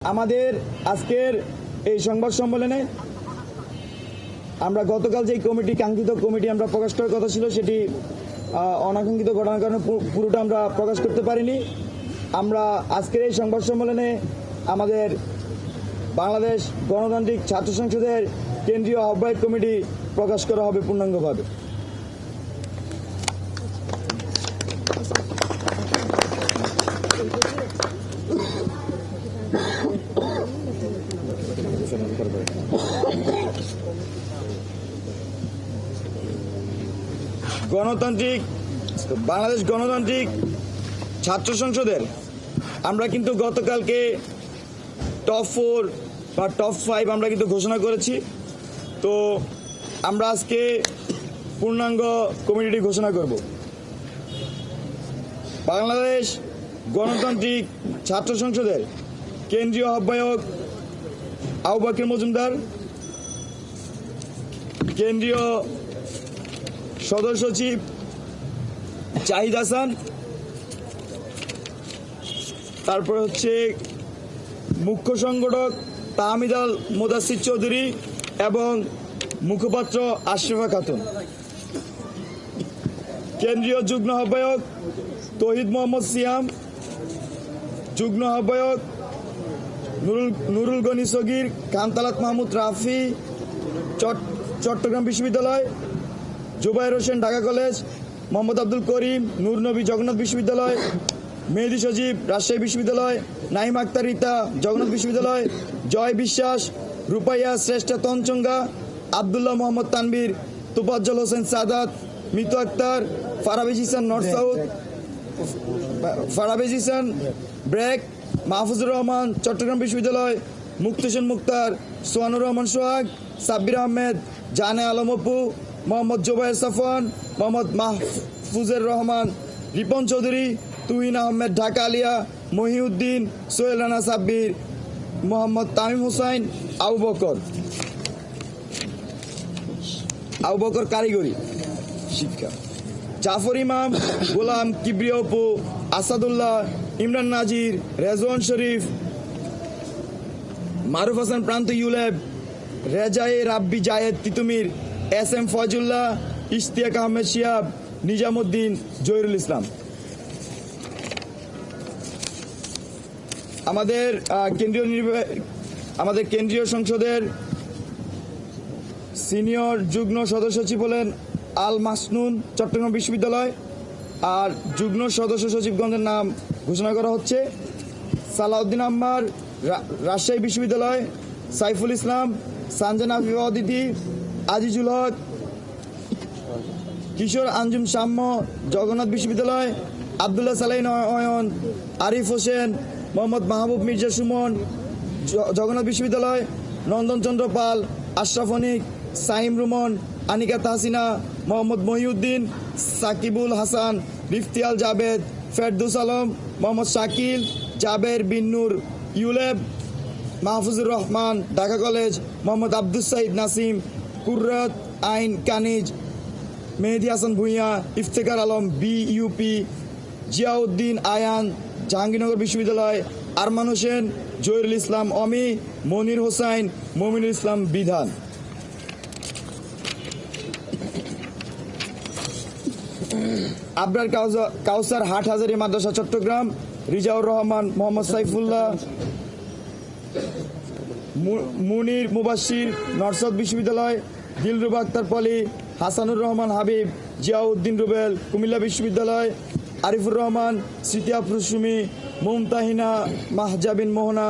আমাদের আজকের এই সংবাদ সম্মেলনে আমরা গতকাল যে কমিটি কাঙ্ক্ষিত কমিটি আমরা প্রকাশ করার কথা ছিল সেটি অনাকাঙ্ক্ষিত ঘটনার কারণে পুরোটা আমরা প্রকাশ করতে পারিনি। আমরা আজকের এই সংবাদ সম্মেলনে আমাদের বাংলাদেশ গণতান্ত্রিক ছাত্র সংসদের কেন্দ্রীয় আহ্বায়ক কমিটি প্রকাশ করা হবে পূর্ণাঙ্গভাবে। বাংলাদেশ গণতান্ত্রিক ছাত্র সংসদের আমরা কিন্তু গতকালকে টপ 4 বা টপ 5 আমরা কিন্তু ঘোষণা করেছি। তো আমরা আজকে পূর্ণাঙ্গ কমিটি ঘোষণা করব। বাংলাদেশ গণতান্ত্রিক ছাত্র সংসদের কেন্দ্রীয় আহ্বায়ক আবু বকর মজুমদার, কেন্দ্রীয় সদস্য সচিব জাহিদ হাসান, তারপর হচ্ছে মুখ্য সংগঠক তাহমিদ আল মোদাসির চৌধুরী এবং মুখপাত্র আশরাফা খাতুন, কেন্দ্রীয় যুগ্ম আহ্বায়ক তৌহিদ মোহাম্মদ সিয়াম, যুগ্ম আহ্বায়ক নুরুল গনি সগির, খানতালাত মাহমুদ রাফি চট্টগ্রাম বিশ্ববিদ্যালয়, জুবাইর হোসেন ঢাকা কলেজ, মোহাম্মদ আব্দুল করিম নূর নবী জগন্নাথ বিশ্ববিদ্যালয়, মেহেদি সজীব রাজশাহী বিশ্ববিদ্যালয়, নাইম আক্তার রিতা জগন্নাথ বিশ্ববিদ্যালয়, জয় বিশ্বাস রূপাইয়া শ্রেষ্ঠ তঞ্চঙ্গা, আবদুল্লাহ মোহাম্মদ তানবীর তোফাজ্জল হোসেন সাদাত, মিতু আক্তার, ফারাবিজ ইহসান নর্থ সাউথ, ফারাবিজ ইহসান ব্রেক, মাহফুজুর রহমান চট্টগ্রাম বিশ্ববিদ্যালয়, মুক্তেশন মুক্তার, সোহানুর রহমান সোহাগ, সাব্বির আহমেদ, জানে আলম অপু, মোহাম্মদ জোবায়ের সাফওয়ান, মোহাম্মদ মাহফুজুর রহমান, রিপন চৌধুরী, তুহিন আহমেদ ঢাকা আলিয়া, মহিউদ্দিন, সোহেল রানা সাব্বির, মোহাম্মদ তামিম হুসাইন, আবু বকর কারিগরি শিক্ষা, জাফর ইমাম, গোলাম কিবরিয়া অপু, আসাদুল্লাহ, ইমরান নাজির, রেজওয়ান শরীফ, মারুফ হাসান প্রান্ত ইউলেব, রেজায়ে রাব্বি জায়েদ তিতুমির, এস এম ফয়জুল্লাহ, ইশতিয়াক আহমেদ শিহাব, নিজামুদ্দিন, জহিরুল ইসলাম। আমাদের কেন্দ্রীয় সংসদের সিনিয়র যুগ্ম সদস্য সচিব হলেন আল মাসনুন চট্টগ্রাম বিশ্ববিদ্যালয়, আর যুগ্ম সদস্য সচিবগণের নাম ঘোষণা করা হচ্ছে সালাউদ্দিন আম্মার রাজশাহী বিশ্ববিদ্যালয়, সাইফুল ইসলাম, সানজানা আফিফা অদিতি, আজিজুল হক, কিশোর আঞ্জুম সাম্য জগন্নাথ বিশ্ববিদ্যালয়, আবদুল্লাহ সালাইন অয়ন, আরিফ হোসেন, মোহাম্মদ মাহবুব মির্জা সুমন জগন্নাথ বিশ্ববিদ্যালয়, নন্দন চন্দ্র পাল, আশরাফ অনিক, সাইম রুমন, আনিকা তাহসিনা, মোহাম্মদ মহিউদ্দিন, সাকিবুল হাসান, রিফতিয়াল জাবেদ, ফেরদৌস আলম, মোহাম্মদ শাকিল, জাবের বিন্নুর ইউলেব, মাহফুজুর রহমান ঢাকা কলেজ, মোহাম্মদ আব্দুস সাইদ নাসিম, কুর্রাত আইন কানিজ, মেহেদি হাসান ভুঁইয়া, ইফতেখার আলম বিইউপি, জিয়াউদ্দিন আয়ান জাহাঙ্গীরনগর বিশ্ববিদ্যালয়, আরমান হোসেন, জহিরুল ইসলাম অমি, মনির হোসাইন, মমিনুল ইসলাম বিধান। আবরার কাউসার হাটহাজারী মাদ্রাসা চট্টগ্রাম, রিজাউর রহমান, মোহাম্মদ সাইফুল্লাহ, মুনির মুবাশির নর্থ সাউথ বিশ্ববিদ্যালয়, দিলরুবা আক্তার পলি, হাসানুর রহমান হাবিব, জিয়াউদ্দিন রুবেল কুমিল্লা বিশ্ববিদ্যালয়, আরিফুর রহমান, স্মৃতি আফরুসুমি, মুমতাহিনা মাহজাবিন মোহনা,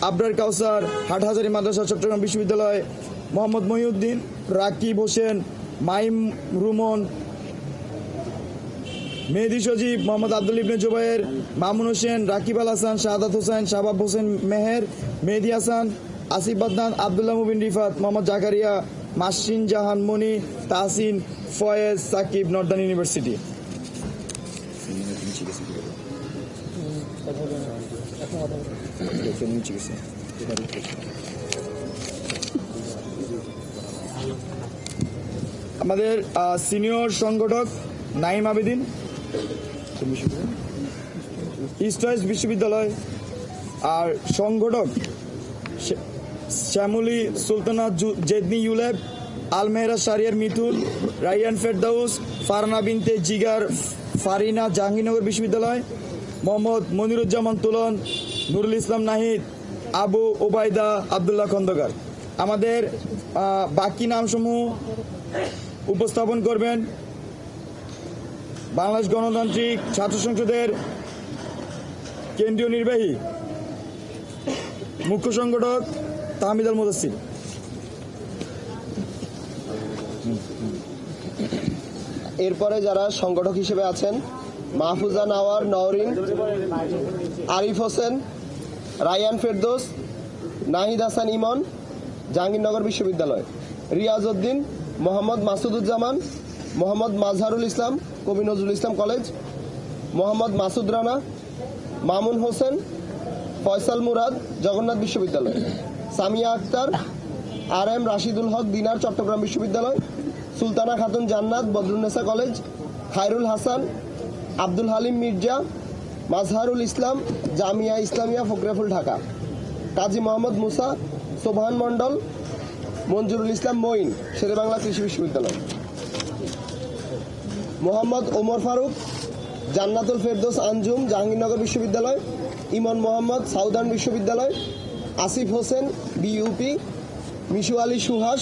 আবরার কাউসার হাটহাজারী মাদ্রাসা চট্টগ্রাম বিশ্ববিদ্যালয়, মোহাম্মদ মহিউদ্দিন, রাকিব হোসেন, মাইম রুমন, মেহেদি সজীব, মোহাম্মদ আব্দুল ইবনে জুবায়ের, মামুন হোসেন, রাকিব আল হাসান, শাহাদাত হোসেন, শাহবাব হোসেন মেহের, মেহেদি হাসান, আসিফ বাদনান, আবদুল্লাহ মুবিন রিফাত, মোহাম্মদ জাকারিয়া, মাসিন জাহান মনি, তাহসিন, ফয়েজ, সাকিব, নর্দার্ন ইউনিভার্সিটি। আমাদের সিনিয়র সংগঠক নাইম আবেদিন, ইস্ট ওয়েস্ট বিশ্ববিদ্যালয়, আর সংগঠক শ্যামলী সুলতানা জেদনি ইউলেব, আলমেহরা শারিয়ার মিথুন, রাইয়ান ফেরদাউস, ফারহানা বিনতে জিগার ফারিনা জাহাঙ্গীরনগর বিশ্ববিদ্যালয়, মোহাম্মদ মনিরুজ্জামান তুলন, নুরুল ইসলাম নাহিদ, আবু ওবায়দা আবদুল্লাহ খন্দকার। আমাদের বাকি নামসমূহ উপস্থাপন করবেন বাংলাদেশ গণতান্ত্রিক ছাত্র সংসদের কেন্দ্রীয় নির্বাহী মুখ্য সংগঠক তাহমিদ আল মুদাসসির। এরপরে যারা সংগঠক হিসেবে আছেন মাহফুজা নাওয়ার নওরিন, আরিফ হোসেন, রায়ান ফেরদৌস, নাহিদ হাসান ইমন, জাহাঙ্গীরনগর বিশ্ববিদ্যালয়, রিয়াজ উদ্দিন, মোহাম্মদ মাসুদুজ্জামান, মোহাম্মদ মাজহারুল ইসলাম, কবি নজরুল ইসলাম কলেজ, মোহাম্মদ মাসুদ রানা, মামুন হোসেন, ফয়সাল মুরাদ, জগন্নাথ বিশ্ববিদ্যালয়, সামিয়া আক্তার, আর এম রাশিদুল হক দিনার, চট্টগ্রাম বিশ্ববিদ্যালয়, সুলতানা খাতুন জান্নাত, বদরুন্নেসা কলেজ, খায়রুল হাসান, আব্দুল হালিম মির্জা, মাজহারুল ইসলাম, জামিয়া ইসলামিয়া ফকরেফুল ঢাকা, কাজী মোহাম্মদ মুসা, সোবহান মণ্ডল, মঞ্জুরুল ইসলাম মঈন, শেরেবাংলা কৃষি বিশ্ববিদ্যালয়, মোহাম্মদ ওমর ফারুক, জান্নাতুল ফেরদৌস আঞ্জুম, জাহাঙ্গীরনগর বিশ্ববিদ্যালয়, ইমন মোহাম্মদ, সাউদার্ন বিশ্ববিদ্যালয়, আসিফ হোসেন, বিইউপি, মিশু আলী সুহাস,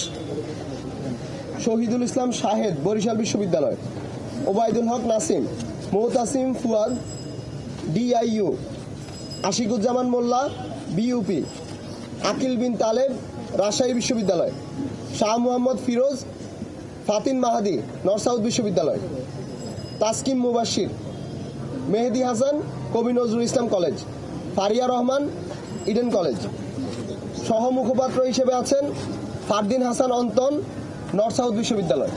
শহীদুল ইসলাম শাহেদ, বরিশাল বিশ্ববিদ্যালয়, ওবায়দুল হক নাসিম, মোহতাসিম ফুয়াদ, ডিআইইউ, আশিকুজ্জামান মোল্লা, বিইউপি, আকিল বিন তালেব, রাজশাহী বিশ্ববিদ্যালয়, শাহ মোহাম্মদ ফিরোজ, ফাতিন মাহাদি, নর্থ সাউথ বিশ্ববিদ্যালয়, Taskim Mubashir, Mehedi Hasan, Kabi Nazrul Islam college, Faria Rahman, Eden college. সহ মুখপাত্র হিসেবে আছেন ফারদিন হাসান অন্তন, নর্থ সাউথ বিশ্ববিদ্যালয়।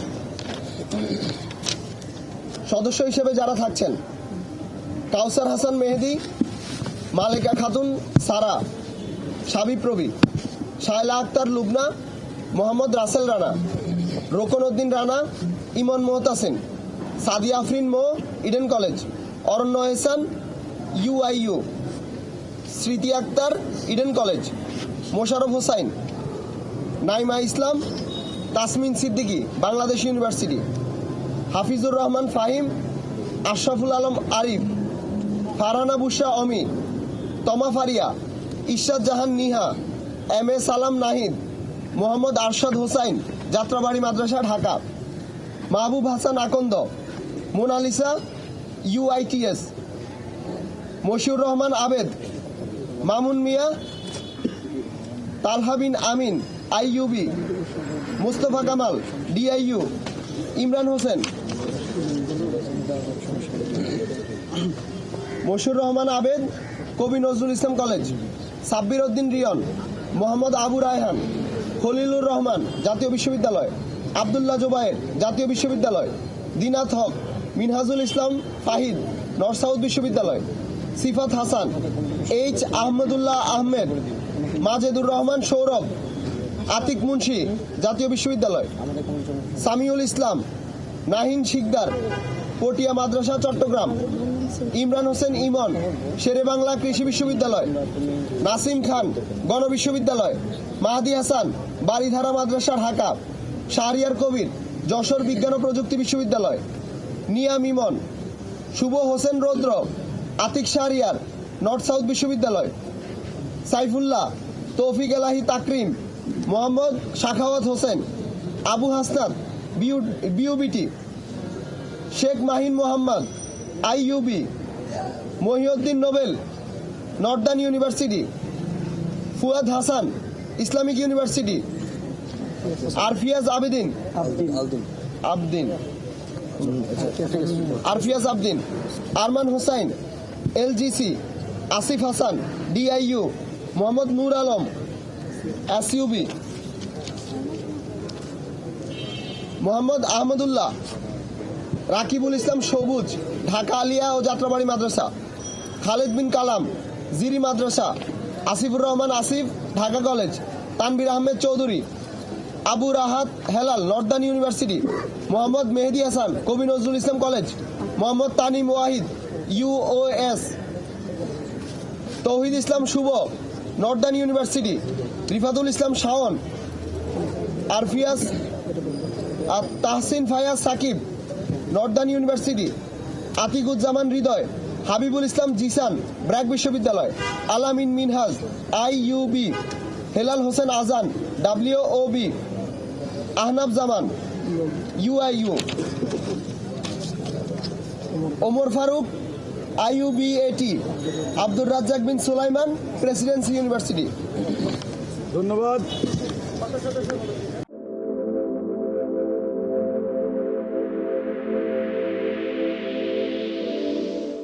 সদস্য হিসেবে যারা থাকছেন কাউসার হাসান মেহেদি, মালেকা খাতুন সারা, সাবিপ্রবি, শায়লা আক্তার লুবনা, মোহাম্মদ রাসেল রানা, রোকন উদ্দিন রানা, ইমন মোহতাসিন, সাদিয়া আফরিন মো, ইডেন কলেজ, অরণ্য এহসান, ইউআইইউ, স্মৃতি আক্তার, ইডেন কলেজ, মোশারফ হোসাইন, নাইমা ইসলাম, তাসমিন সিদ্দিকী, বাংলাদেশ ইউনিভার্সিটি, হাফিজুর রহমান ফাহিম, আশরাফুল আলম আরিফ, ফারহানা বুশরা অমি, তমা ফারিয়া, ইশরাত জাহান নিহা, এম এ সালাম নাহিদ, মোহাম্মদ আরশাদ হোসাইন, যাত্রাবাড়ি মাদ্রাসা ঢাকা, মাহবুব হাসান আকন্দ, মোনালিসা, ইউআইটিএস, মশিউর রহমান আবেদ, মামুন মিয়া, তালহা বিন আমিন, আইইউবি, মুস্তফা কামাল, ডিআইইউ, ইমরান হোসেন, মশিউর রহমান আবেদ, কবি নজরুল ইসলাম কলেজ, সাব্বির উদ্দিন রিয়ন, মোহাম্মদ আবু রায়হান, খলিলুর রহমান, জাতীয় বিশ্ববিদ্যালয়, আবদুল্লাহ জোবায়ের, জাতীয় বিশ্ববিদ্যালয়, দিনাত হক, মিনহাজুল ইসলাম ফাহিদ, নর্থ সাউথ বিশ্ববিদ্যালয়, সিফাত হাসান, এইচ আহমদুল্লাহ আহমেদ, মাজেদুর রহমান সৌরভ, আতিক মুন্সি, জাতীয় বিশ্ববিদ্যালয়, সামিউল ইসলাম, নাহিন শিকদার, পটিয়া মাদ্রাসা চট্টগ্রাম, ইমরান হোসেন ইমন, শেরেবাংলা কৃষি বিশ্ববিদ্যালয়, নাসিম খান, গণ বিশ্ববিদ্যালয়, মাহাদি হাসান, বাড়িধারা মাদ্রাসা ঢাকা, শাহরিয়ার কবির, যশোর বিজ্ঞান ও প্রযুক্তি বিশ্ববিদ্যালয়, নিয়াম ইমন, শুভ হোসেন রৌদ্র, আতিক শাহরিয়ার, নর্থ সাউথ বিশ্ববিদ্যালয়, Saifullah, Toufiq Elahi Takrim, Mohammad Shakhawat Hossain, Abu Hasnat, BUBT, Sheikh Mahin Mohammad, IUB, Mohiuddin Nobel, Northern University, Fuad Hasan, Islamic University, Arfiaz Abedin, Arfiaz Abdin, Arman Hossain, LGC, Asif Hasan, DIU, Mohammad Nur Alam, SUB, Mohammad Ahmadullah, Rakibul Islam Sabuj, Dhaka Alia ও Jatrabari Madrasa, Khaled bin Kalam, Jiri Madrasa, Asifur Rahman Asif, Dhaka college, Tanvir Ahmed Chowdhury, Abu Rahat Helal, Northern University, Mohammad Mehedi Hasan, Kabi Nazrul Islam college, Mohammad Tanim Wahid, ইউওএস, তৌহিদ ইসলাম শুভ, নর্দার্ন ইউনিভার্সিটি, রিফাতুল ইসলাম শাওন, আরফিয়াস তাহসিন ফায়াজ সাকিব, নর্দার্ন ইউনিভার্সিটি, আতিকুজ্জামান হৃদয়, হাবিবুল ইসলাম জিসান, ব্র্যাক বিশ্ববিদ্যালয়, আলামিন মিনহাজ, IUB, হেলাল হোসেন আজান, WOB, আহনাব জামান, UIU, ওমর ফারুক, IUBAT, আব্দুর রাজ্জাক বিন সুলাইমান, প্রেসিডেন্সি ইউনিভার্সিটি। ধন্যবাদ।